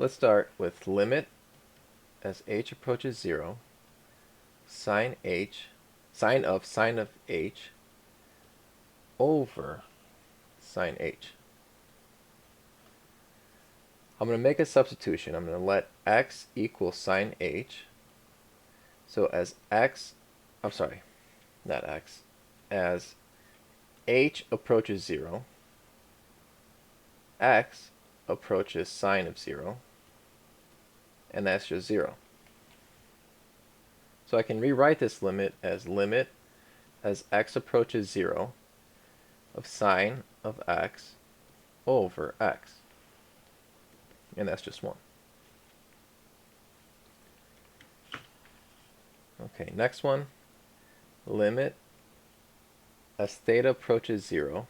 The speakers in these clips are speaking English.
let's start with limit as h approaches 0, sine of h over sine h. I'm going to make a substitution. I'm going to let x equal sine h. So as as h approaches 0, x approaches sine of 0, and that's just 0. So I can rewrite this limit as x approaches 0 of sine of x over x. And that's just 1. Okay, next one. Limit as theta approaches 0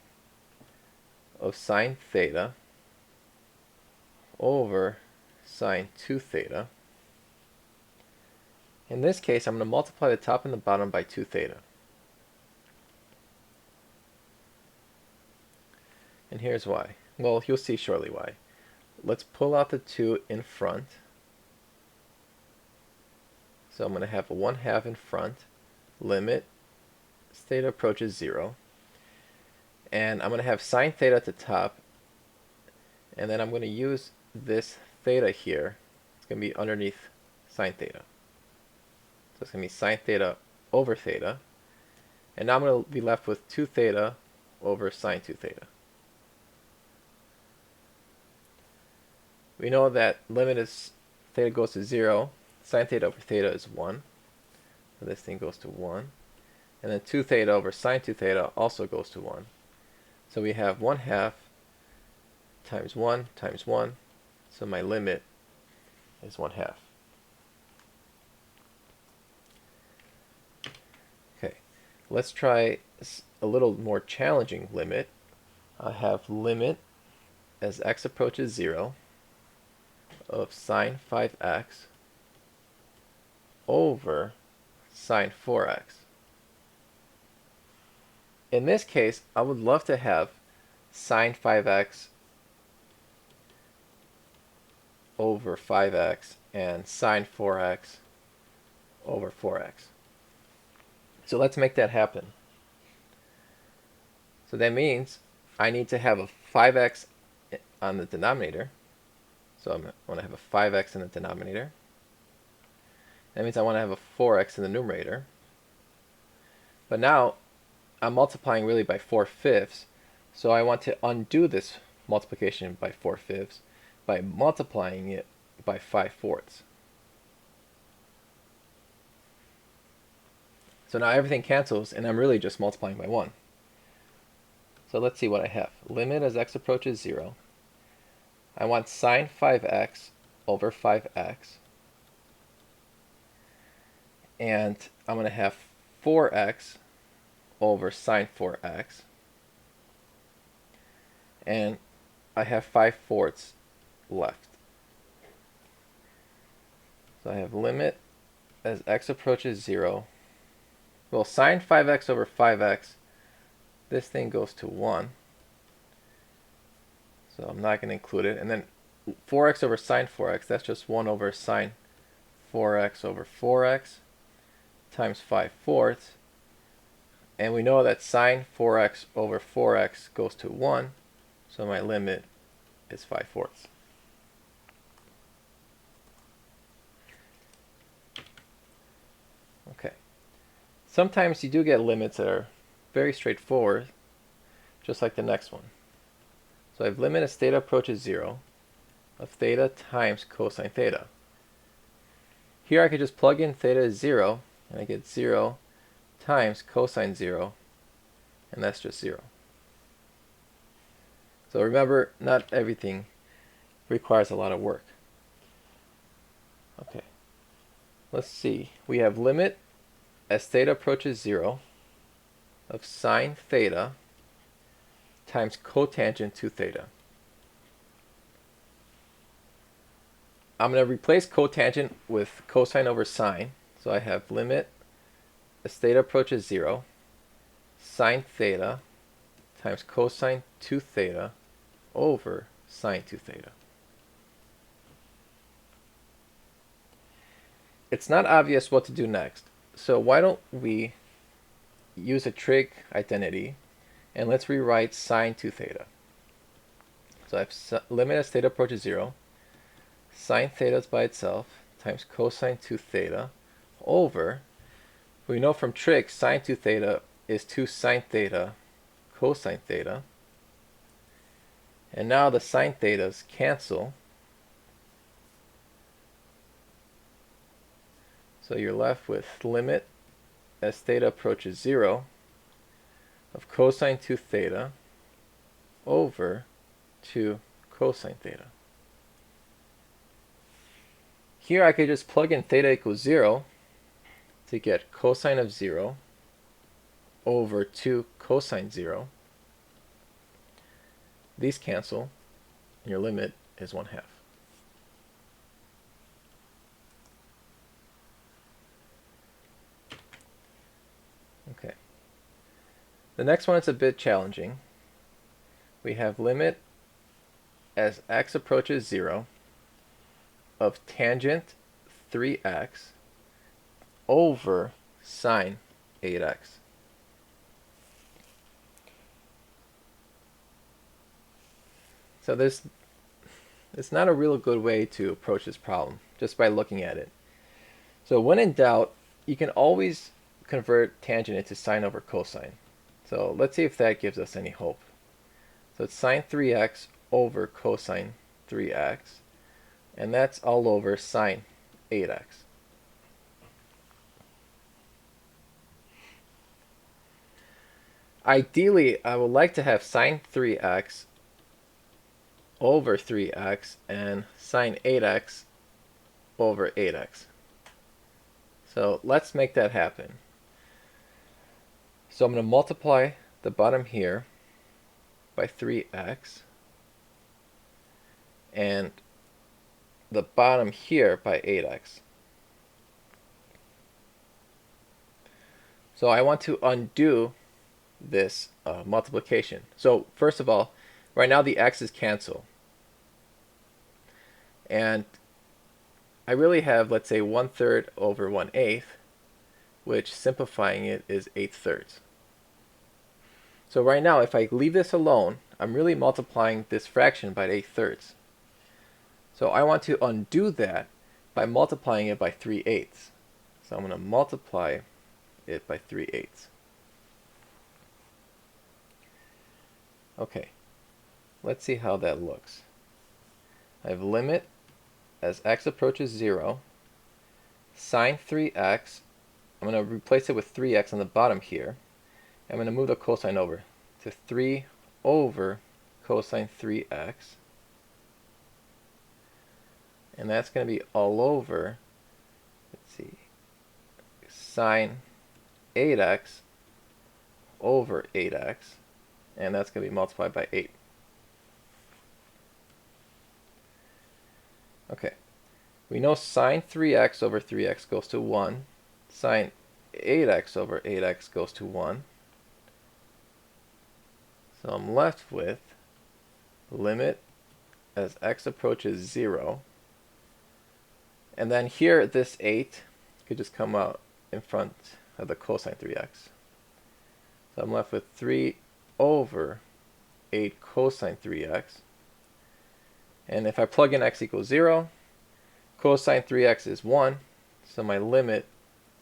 of sine theta over sine 2 theta. In this case, I'm going to multiply the top and the bottom by 2 theta. And here's why. Well, you'll see shortly why. Let's pull out the 2 in front. So I'm going to have a 1/2 in front. Limit as theta approaches 0. And I'm going to have sine theta at the top. And then I'm going to use this theta here. It's going to be underneath sine theta. So it's going to be sine theta over theta. And now I'm going to be left with 2 theta over sine 2 theta. We know that limit as theta goes to 0, sine theta over theta is 1. So this thing goes to 1. And then 2 theta over sine 2 theta also goes to 1. So we have 1/2 times 1 times 1. So my limit is 1/2. Okay, let's try a little more challenging limit. I have limit as x approaches 0 of sine 5x over sine 4x. In this case, I would love to have sine 5x over 5x and sine 4x over 4x. So let's make that happen. So that means I need to have a 5x on the denominator. So I want to have a 5x in the denominator. That means I want to have a 4x in the numerator. But now I'm multiplying really by 4/5. So I want to undo this multiplication by 4/5 by multiplying it by 5/4. So now everything cancels and I'm really just multiplying by 1. So let's see what I have. Limit as x approaches 0. I want sine 5x over 5x. And I'm going to have 4x over sine 4x. And I have 5/4 left. So I have limit as x approaches 0. Well, sine 5x over 5x, this thing goes to 1. So I'm not going to include it. And then 4x over sine 4x, that's just 1 over sine 4x over 4x times 5/4. And we know that sine 4x over 4x goes to 1. So my limit is 5/4. Okay. Sometimes you do get limits that are very straightforward, just like the next one. So I have limit as theta approaches 0 of theta times cosine theta. Here I could just plug in theta as 0, and I get 0 times cosine 0, and that's just 0. So remember, not everything requires a lot of work. Okay, let's see. We have limit as theta approaches 0 of sine theta times cotangent 2 theta. I'm going to replace cotangent with cosine over sine. So I have limit as theta approaches 0, sine theta times cosine 2 theta over sine 2 theta. it's not obvious what to do next. So why don't we use a trig identity, and let's rewrite sine 2 theta. So I have limit as theta approaches 0, sine theta is by itself, times cosine 2 theta, over, we know from trig, sine 2 theta is 2 sine theta cosine theta. And now the sine thetas cancel. So you're left with limit as theta approaches 0 of cosine 2 theta over 2 cosine theta. Here I could just plug in theta equals 0 to get cosine of 0 over 2 cosine 0. These cancel, and your limit is 1/2. Okay. The next one is a bit challenging. We have limit as x approaches 0 of tangent 3x over sine 8x. So it's not a real good way to approach this problem, just by looking at it. So when in doubt, you can always convert tangent into sine over cosine. So let's see if that gives us any hope. So it's sine 3x over cosine 3x, and that's all over sine 8x. Ideally, I would like to have sine 3x over 3x and sine 8x over 8x. So let's make that happen. So I'm going to multiply the bottom here by 3x and the bottom here by 8x. So I want to undo this multiplication. So first of all, right now the x's cancel. And I really have, let's say, 1/3 over 1/8, which simplifying it is 8/3. So right now, if I leave this alone, I'm really multiplying this fraction by 8/3. So I want to undo that by multiplying it by 3/8. So I'm going to multiply it by 3/8. Okay, let's see how that looks. I have limit as x approaches 0, sine 3x, I'm going to replace it with 3x on the bottom here. I'm going to move the cosine over to 3 over cosine 3x. And that's going to be all over, let's see, sine 8x over 8x. And that's going to be multiplied by 8. Okay, we know sine 3x over 3x goes to 1. Sine 8x over 8x goes to 1. So I'm left with limit as x approaches 0. And then here, this 8 could just come out in front of the cosine 3x. So I'm left with 3 over 8 cosine 3x. And if I plug in x equals 0, cosine 3x is 1, so my limit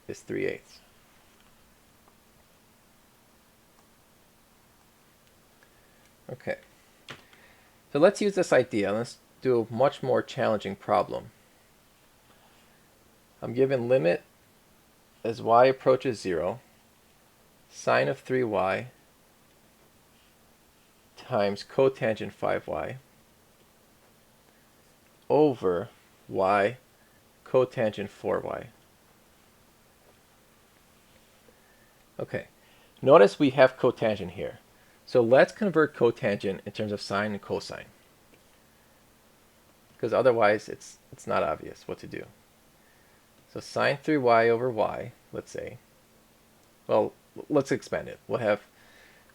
is 3/8. Okay, so let's use this idea. Let's do a much more challenging problem. I'm given limit as y approaches 0, sine of 3y times cotangent 5y over y cotangent 4y. Okay, notice we have cotangent here. So let's convert cotangent in terms of sine and cosine, because otherwise it's not obvious what to do. So sine 3y over y, let's say, well, let's expand it. We'll have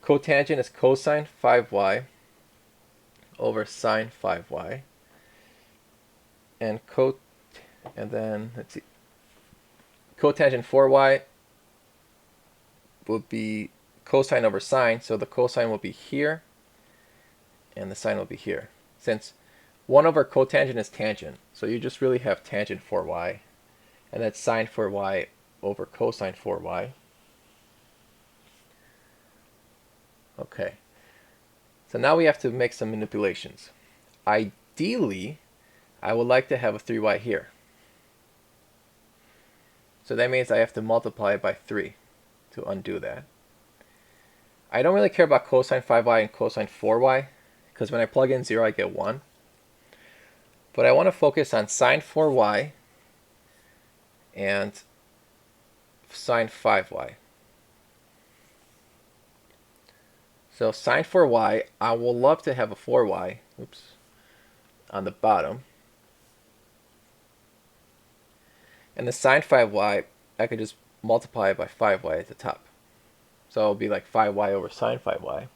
cotangent is cosine 5y over sine 5y. And then, let's see, cotangent 4y will be cosine over sine, so the cosine will be here, and the sine will be here. Since 1 over cotangent is tangent, so you just really have tangent 4y, and that's sine 4y over cosine 4y. Okay, so now we have to make some manipulations. Ideally, I would like to have a 3y here. So that means I have to multiply by 3 to undo that. I don't really care about cosine 5y and cosine 4y, because when I plug in 0 I get 1. But I want to focus on sine 4y and sine 5y. So sine 4y, I will love to have a 4y, on the bottom. And the sine 5y, I could just multiply it by 5y at the top. So it'll be like 5y over sine 5y.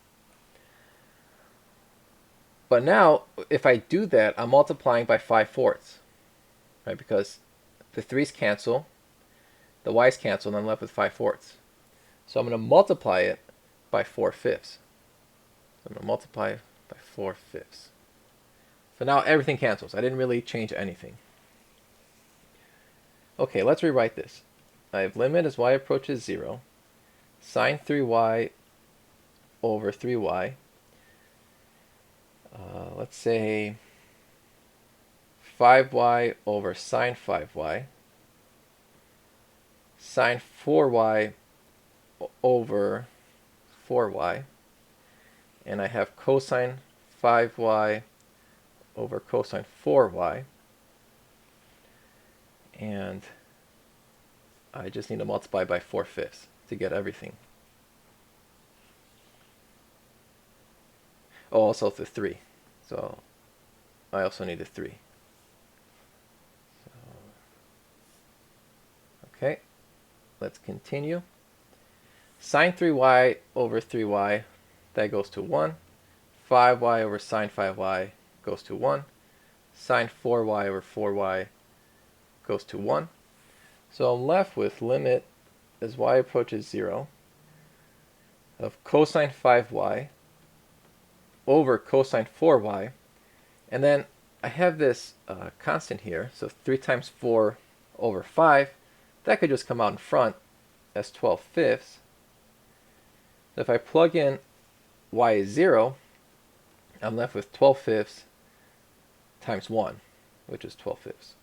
But now, if I do that, I'm multiplying by 5/4, right? Because the 3's cancel, the y's cancel, and I'm left with 5/4. So I'm going to multiply it by 4/5. I'm going to multiply by 4/5. So now everything cancels. I didn't really change anything. Okay, let's rewrite this. I have limit as y approaches 0, sine 3y over 3y. Let's say 5y over sine 5y, sine 4y over 4y, and I have cosine 5y over cosine 4y, and I just need to multiply by 4/5 to get everything. Oh, also the 3. So I also need a 3. So, okay, let's continue. Sine 3y over 3y, that goes to 1. 5y over sine 5y goes to 1. Sine 4y over 4y goes to 1. So I'm left with limit as y approaches 0 of cosine 5y over cosine 4y, and then I have this constant here, so 3 times 4 over 5, that could just come out in front as 12/5. So if I plug in y is 0, I'm left with 12/5 times 1, which is 12/5.